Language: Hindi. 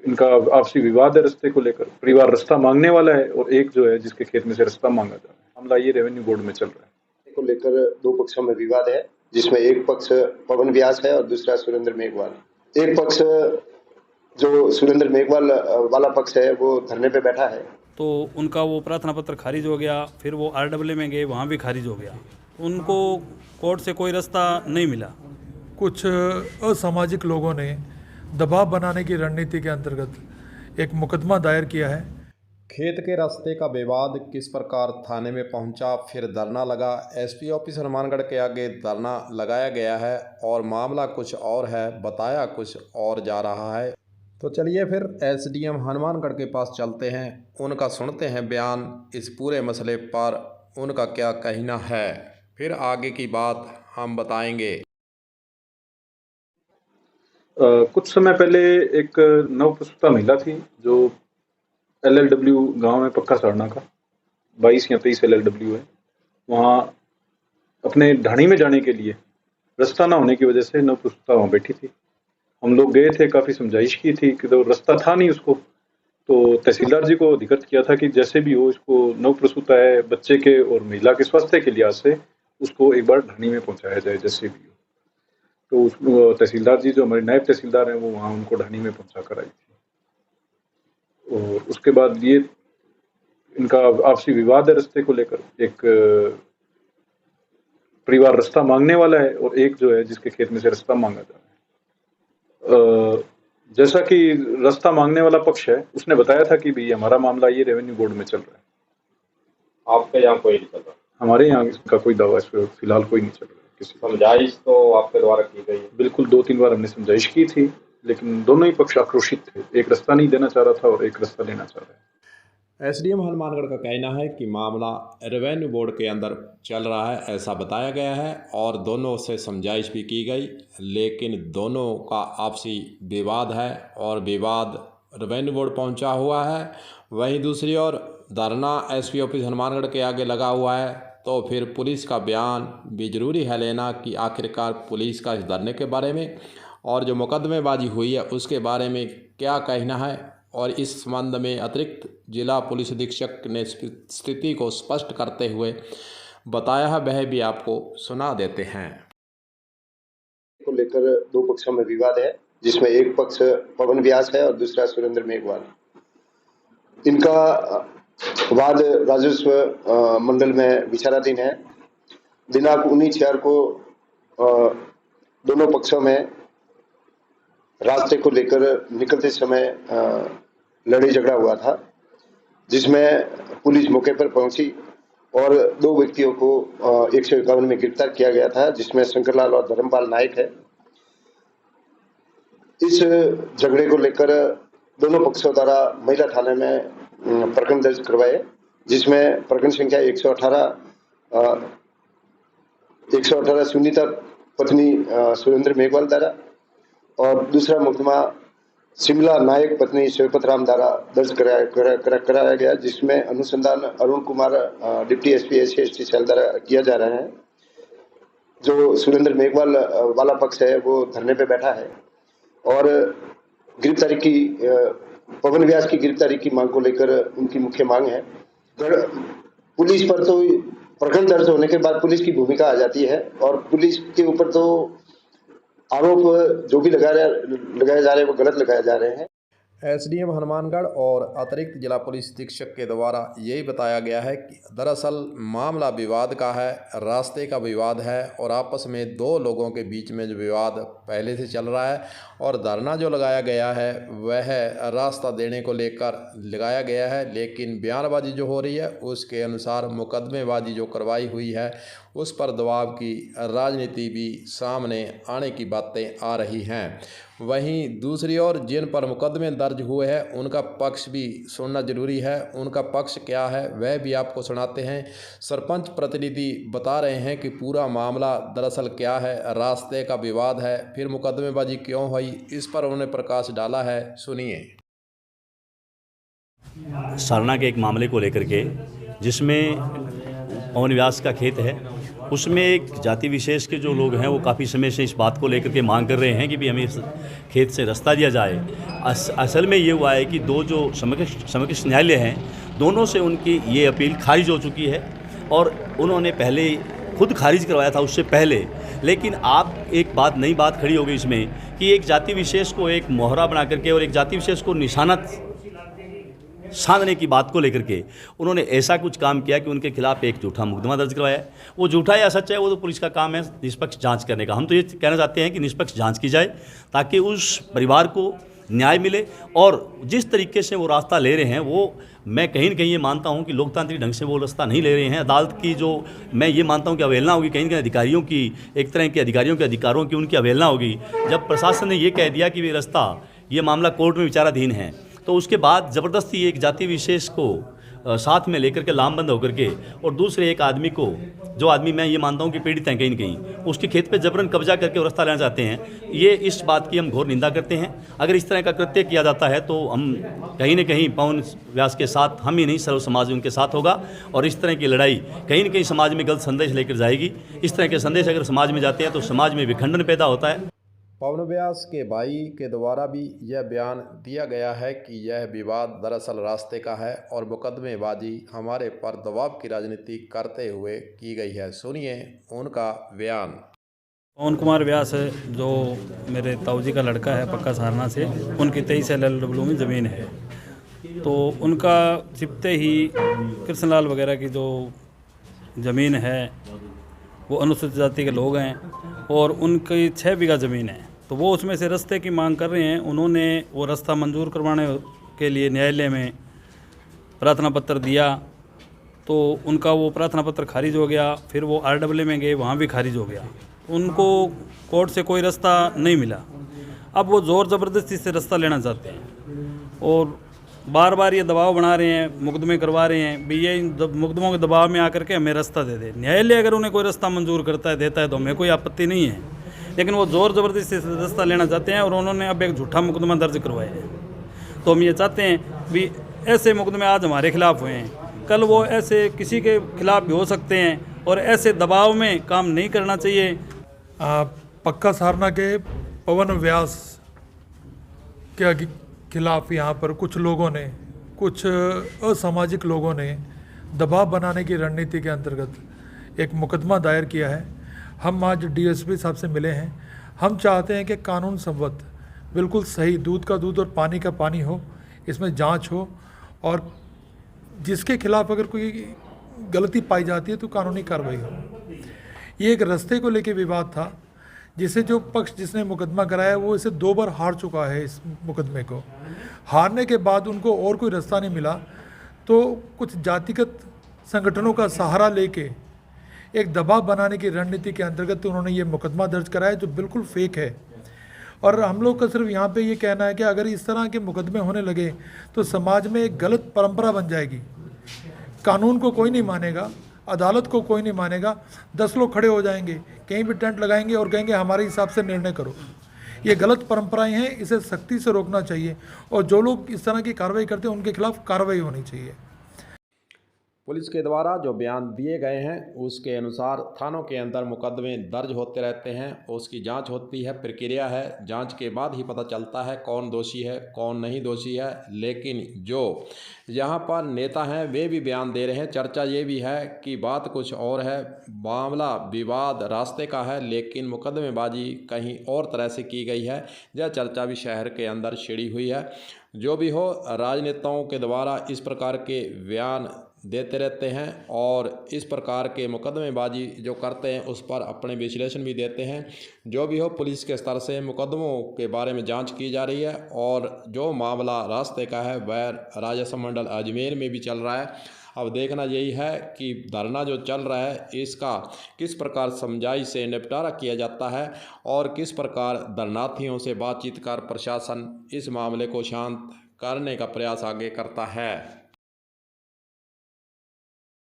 इनका आपसी विवाद है रास्ते को लेकर। परिवार रास्ता मांगने वाला है और एक जो है जिसके खेत में से रास्ता मांगा जा रहा है। मामला ये रेवेन्यू बोर्ड में चल रहा है। को लेकर दो पक्षों में विवाद है, जिसमें एक पक्ष पवन व्यास है और दूसरा सुरेंद्र मेघवाल। एक पक्ष जो सुरेंद्र मेघवाल वाला पक्ष है वो धरने पे बैठा है, तो उनका वो प्रार्थना पत्र खारिज हो गया। फिर वो RAA में गए, वहाँ भी खारिज हो गया। उनको कोर्ट से कोई रास्ता नहीं मिला। कुछ असामाजिक लोगों ने दबाव बनाने की रणनीति के अंतर्गत एक मुकदमा दायर किया है। खेत के रास्ते का विवाद किस प्रकार थाने में पहुंचा, फिर धरना लगा। SP ऑफिस हनुमानगढ़ के आगे धरना लगाया गया है और मामला कुछ और है, बताया कुछ और जा रहा है। तो चलिए फिर SDM हनुमानगढ़ के पास चलते हैं, उनका सुनते हैं बयान इस पूरे मसले पर, उनका क्या कहना है, फिर आगे की बात हम बताएंगे। कुछ समय पहले एक नवप्रसूता महिला थी जो LLW गांव में पक्का सारना का 22 या 23 LLW है, वहाँ अपने ढाणी में जाने के लिए रास्ता ना होने की वजह से नवप्रसूता वहाँ बैठी थी। हम लोग गए थे, काफ़ी समझाइश की थी कि तो रास्ता था नहीं उसको, तो तहसीलदार जी को अधिकृत किया था कि जैसे भी हो इसको, नवप्रसूता है, बच्चे के और महिला के स्वास्थ्य के लिहाज से उसको एक बार ढाणी में पहुंचाया जाए जैसे भी हो। तो उस तहसीलदार जी जो हमारे नायब तहसीलदार हैं वो वहाँ उनको ढाणी में पहुंचा कर आई थी। और उसके बाद ये इनका आपसी विवाद है रास्ते को लेकर। एक परिवार रास्ता मांगने वाला है और एक जो है जिसके खेत में से रास्ता मांगा जा रहा है। जैसा कि रास्ता मांगने वाला पक्ष है उसने बताया था कि भाई हमारा मामला ये रेवेन्यू बोर्ड में चल रहा है। आपके यहाँ कोई नहीं चल रहा? हमारे यहाँ इसका कोई दावा इस पर फिलहाल कोई नहीं चल रहा है। किसी समझाइश तो आपके द्वारा की गई? बिल्कुल 2-3 बार हमने समझाइश की थी, लेकिन दोनों ही पक्ष आक्रोशित थे। एक रास्ता नहीं देना चाह रहा था और एक रास्ता लेना चाह रहा है। SDM हनुमानगढ़ का कहना है कि मामला रेवेन्यू बोर्ड के अंदर चल रहा है, ऐसा बताया गया है और दोनों से समझाइश भी की गई, लेकिन दोनों का आपसी विवाद है और विवाद रेवेन्यू बोर्ड पहुंचा हुआ है। वहीं दूसरी ओर धरना SP ऑफिस हनुमानगढ़ के आगे लगा हुआ है, तो फिर पुलिस का बयान भी ज़रूरी है लेना कि आखिरकार पुलिस का इस धरने के बारे में और जो मुकदमेबाजी हुई है उसके बारे में क्या कहना है। और इस संबंध में अतिरिक्त जिला पुलिस अधीक्षक ने स्थिति को स्पष्ट करते हुए बताया है, वह भी आपको सुना देते हैं। को लेकर दो पक्षों में विवाद है, जिसमें एक पक्ष पवन व्यास है और दूसरा सुरेंद्र मेघवाल। इनका वाद राजस्व मंडल में विचाराधीन है। दिनांक 19/4 को दोनों पक्षों में रास्ते को लेकर निकलते समय लड़ाई झगड़ा हुआ था, जिसमें पुलिस मौके पर पहुंची और दो व्यक्तियों को 151 में गिरफ्तार किया गया था, जिसमें शंकरलाल और धर्मपाल नायक है। इस झगड़े को लेकर दोनों पक्षों द्वारा महिला थाने में प्रकरण दर्ज करवाए, जिसमें प्रकरण संख्या 118 सुनीता पत्नी सुरेंद्र मेघवाल द्वारा और दूसरा मुकदमा शिमला नायक पत्नी शिवपत राम द्वारा दर्ज कराया गया, जिसमें अनुसंधान Arun Kumar deputy SP SC cell द्वारा किया जा रहा है। जो सुरेंद्र मेघवाल वाला पक्ष है वो धरने पे बैठा है और गिरफ्तारी की पवन व्यास की गिरफ्तारी की मांग को लेकर उनकी मुख्य मांग है। पुलिस पर तो प्रकरण दर्ज होने के बाद पुलिस की भूमिका आ जाती है और पुलिस के ऊपर तो आरोप जो भी लगाए जा रहे हैं वो गलत लगाए जा रहे हैं। SDM हनुमानगढ़ और अतिरिक्त जिला पुलिस अधीक्षक के द्वारा यही बताया गया है कि दरअसल मामला विवाद का है, रास्ते का विवाद है और आपस में दो लोगों के बीच में जो विवाद पहले से चल रहा है और धरना जो लगाया गया है वह रास्ता देने को लेकर लगाया गया है, लेकिन बयानबाजी जो हो रही है उसके अनुसार मुकदमेबाजी जो करवाई हुई है उस पर दबाव की राजनीति भी सामने आने की बातें आ रही हैं। वहीं दूसरी ओर जिन पर मुकदमे दर्ज हुए हैं उनका पक्ष भी सुनना जरूरी है। उनका पक्ष क्या है वह भी आपको सुनाते हैं। सरपंच प्रतिनिधि बता रहे हैं कि पूरा मामला दरअसल क्या है, रास्ते का विवाद है, फिर मुकदमेबाजी क्यों हुई, इस पर उन्होंने प्रकाश डाला है, सुनिए। सारना के एक मामले को लेकर के, जिसमें पवन व्यास का खेत है उसमें एक जाति विशेष के जो लोग हैं वो काफ़ी समय से इस बात को लेकर के मांग कर रहे हैं कि भी हमें इस खेत से रास्ता दिया जाए। असल में ये हुआ है कि दो जो समकक्ष न्यायालय हैं, दोनों से उनकी ये अपील खारिज हो चुकी है और उन्होंने पहले खुद खारिज करवाया था उससे पहले। लेकिन आप एक नई बात खड़ी हो गई इसमें कि एक जाति विशेष को एक मोहरा बना करके और एक जाति विशेष को निशाना साधने की बात को लेकर के उन्होंने ऐसा कुछ काम किया कि उनके खिलाफ एक झूठा मुकदमा दर्ज करवाया है। वो झूठा या सच है वो तो पुलिस का काम है निष्पक्ष जांच करने का। हम तो ये कहना चाहते हैं कि निष्पक्ष जांच की जाए ताकि उस परिवार को न्याय मिले। और जिस तरीके से वो रास्ता ले रहे हैं वो मैं कहीं न कहीं ये मानता हूँ कि लोकतांत्रिक ढंग से वो रास्ता नहीं ले रहे हैं। अदालत की जो मैं ये मानता हूँ कि अवहेलना होगी, कहीं न कहीं अधिकारियों की, एक तरह के अधिकारियों के अधिकारों की उनकी अवहेलना होगी। जब प्रशासन ने ये कह दिया कि ये रास्ता, ये मामला कोर्ट में विचाराधीन है, तो उसके बाद ज़बरदस्ती एक जाति विशेष को साथ में लेकर के लामबंद होकर के और दूसरे एक आदमी को, जो आदमी मैं ये मानता हूँ कि पीड़ित हैं कहीं न कहीं, उसके खेत पे जबरन कब्जा करके रास्ता लेना चाहते हैं। ये इस बात की हम घोर निंदा करते हैं। अगर इस तरह का कृत्य किया जाता है तो हम कहीं न कहीं पवन व्यास के साथ, हम ही नहीं सर्व समाज उनके साथ होगा और इस तरह की लड़ाई कहीं न कहीं समाज में गलत संदेश लेकर जाएगी। इस तरह के संदेश अगर समाज में जाते हैं तो समाज में विखंडन पैदा होता है। पवन व्यास के भाई के द्वारा भी यह बयान दिया गया है कि यह विवाद दरअसल रास्ते का है और मुकदमेबाजी हमारे पर दबाव की राजनीति करते हुए की गई है। सुनिए उनका बयान। पवन कुमार व्यास जो मेरे ताऊजी का लड़का है पक्का सहारना से, उनकी 23 LLW में ज़मीन है। तो उनका चिपते ही कृष्णलाल वगैरह की जो ज़मीन है वो अनुसूचित जाति के लोग हैं और उनकी 6 बीघा ज़मीन है। तो वो उसमें से रास्ते की मांग कर रहे हैं। उन्होंने वो रास्ता मंजूर करवाने के लिए न्यायालय में प्रार्थना पत्र दिया तो उनका वो प्रार्थना पत्र खारिज हो गया। फिर वो RW में गए, वहाँ भी खारिज हो गया। उनको कोर्ट से कोई रास्ता नहीं मिला। अब वो ज़ोर ज़बरदस्ती से रास्ता लेना चाहते हैं और बार बार ये दबाव बना रहे हैं, मुकदमे करवा रहे हैं भी ये मुकदमों के दबाव में आकर के हमें रास्ता दे दे। न्यायालय अगर उन्हें कोई रास्ता मंजूर करता है, देता है तो हमें कोई आपत्ति नहीं है, लेकिन वो ज़ोर ज़बरदस्ती से रास्ता लेना चाहते हैं और उन्होंने अब एक झूठा मुकदमा दर्ज करवाया है। तो हम ये चाहते हैं भी ऐसे मुकदमे आज हमारे खिलाफ हुए हैं, कल वो ऐसे किसी के खिलाफ भी हो सकते हैं और ऐसे दबाव में काम नहीं करना चाहिए। पक्का सहारना के पवन व्यास के खिलाफ यहाँ पर कुछ लोगों ने, कुछ असामाजिक लोगों ने दबाव बनाने की रणनीति के अंतर्गत एक मुकदमा दायर किया है। हम आज DSP साहब से मिले हैं। हम चाहते हैं कि कानून सम्मत, बिल्कुल सही, दूध का दूध और पानी का पानी हो, इसमें जांच हो और जिसके खिलाफ अगर कोई गलती पाई जाती है तो कानूनी कार्रवाई हो। ये एक रास्ते को लेके विवाद था जिसे जो पक्ष जिसने मुकदमा कराया वो इसे 2 बार हार चुका है। इस मुकदमे को हारने के बाद उनको और कोई रास्ता नहीं मिला तो कुछ जातिगत संगठनों का सहारा लेके एक दबाव बनाने की रणनीति के अंतर्गत उन्होंने ये मुकदमा दर्ज कराया जो बिल्कुल फेक है। और हम लोग का सिर्फ यहाँ पे ये कहना है कि अगर इस तरह के मुकदमे होने लगे तो समाज में एक गलत परंपरा बन जाएगी। कानून को कोई नहीं मानेगा, अदालत को कोई नहीं मानेगा, 10 लोग खड़े हो जाएंगे, कहीं भी टेंट लगाएंगे और कहेंगे हमारे हिसाब से निर्णय करो। ये गलत परंपराएं हैं, इसे सख्ती से रोकना चाहिए और जो लोग इस तरह की कार्रवाई करते हैं उनके खिलाफ कार्रवाई होनी चाहिए। पुलिस के द्वारा जो बयान दिए गए हैं उसके अनुसार थानों के अंदर मुकदमे दर्ज होते रहते हैं, उसकी जांच होती है, प्रक्रिया है। जांच के बाद ही पता चलता है कौन दोषी है कौन नहीं दोषी है। लेकिन जो यहाँ पर नेता हैं वे भी बयान दे रहे हैं। चर्चा ये भी है कि बात कुछ और है, मामला विवाद रास्ते का है लेकिन मुकदमेबाजी कहीं और तरह से की गई है। यह चर्चा भी शहर के अंदर छिड़ी हुई है। जो भी हो, राजनेताओं के द्वारा इस प्रकार के बयान देते रहते हैं और इस प्रकार के मुकदमेबाजी जो करते हैं उस पर अपने विश्लेषण भी देते हैं। जो भी हो, पुलिस के स्तर से मुकदमों के बारे में जांच की जा रही है और जो मामला रास्ते का है वह राजस्व मंडल अजमेर में भी चल रहा है। अब देखना यही है कि धरना जो चल रहा है इसका किस प्रकार समझाई से निपटारा किया जाता है और किस प्रकार धरनार्थियों से बातचीत कर प्रशासन इस मामले को शांत करने का प्रयास आगे करता है।